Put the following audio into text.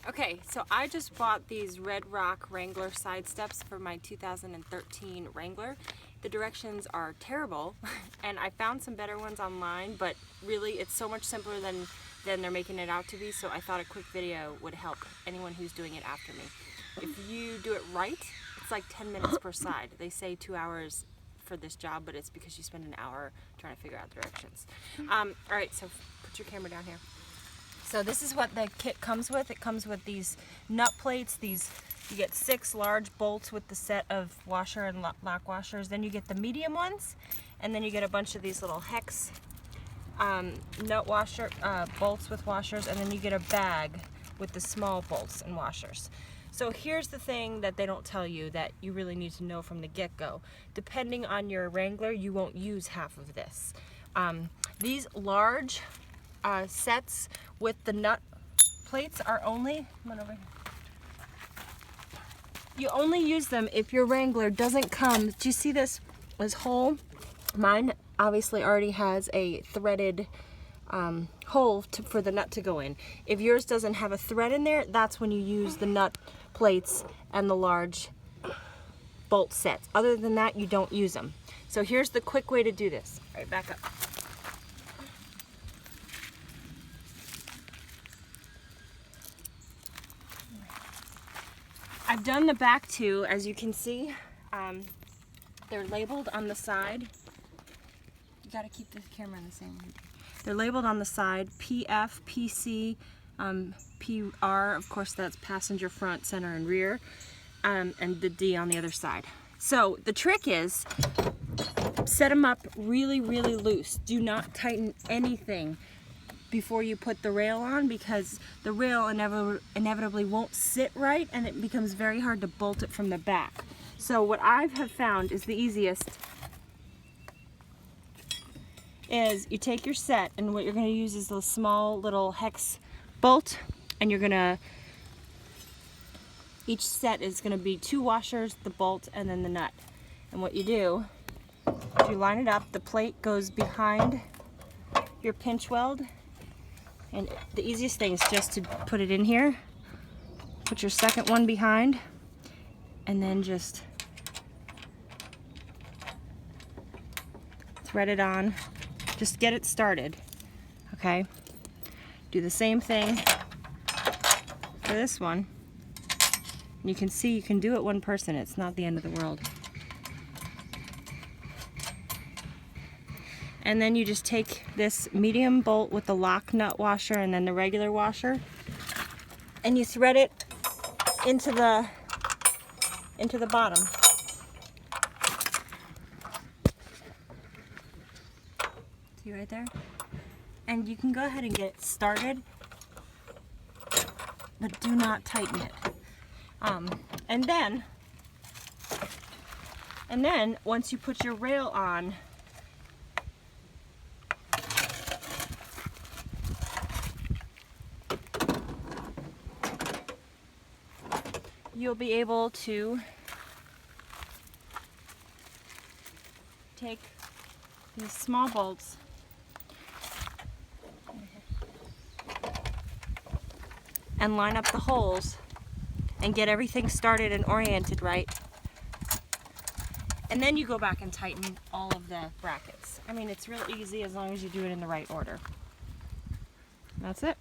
Okay, so I just bought these Red Rock Wrangler side steps for my 2013 Wrangler. The directions are terrible, and I found some better ones online, but really it's so much simpler than they're making it out to be, so I thought a quick video would help anyone who's doing it after me. If you do it right, it's like 10 minutes per side. They say 2 hours for this job, but it's because you spend an hour trying to figure out directions. Alright, so put your camera down here. So this is what the kit comes with. It comes with these nut plates. You get 6 large bolts with the set of washer and lock washers. Then you get the medium ones, and then you get a bunch of these little hex nut washer bolts with washers, and then you get a bag with the small bolts and washers. So here's the thing that they don't tell you that you really need to know from the get-go. Depending on your Wrangler, you won't use half of this. These large sets with the nut plates are only, come on over here. You only use them if your Wrangler doesn't come, do you see this hole? Mine obviously already has a threaded hole for the nut to go in. If yours doesn't have a thread in there, that's when you use the nut plates and the large bolt sets. Other than that, you don't use them. So here's the quick way to do this. All right, back up. I've done the back two, as you can see. They're labeled on the side. You gotta keep the camera in the same way. They're labeled on the side, PF, PC, PR, of course that's passenger front, center, and rear, and the D on the other side. So the trick is, set them up really, really loose. Do not tighten anything before you put the rail on, because the rail inevitably won't sit right, and it becomes very hard to bolt it from the back. So what I have found is the easiest is you take your set, and what you're going to use is a small little hex bolt, and you're going to, each set is going to be 2 washers, the bolt, and then the nut. And what you do, if you line it up, the plate goes behind your pinch weld, and the easiest thing is just to put it in here, put your second one behind, and then just thread it on. Just get it started, okay? Do the same thing for this one. And you can see you can do it one person. It's not the end of the world. And then you just take this medium bolt with the lock nut washer and then the regular washer, and you thread it into the bottom. See right there? And you can go ahead and get it started, but do not tighten it. And then once you put your rail on, you'll be able to take these small bolts and line up the holes and get everything started and oriented right. And then you go back and tighten all of the brackets. I mean, it's real easy as long as you do it in the right order. That's it.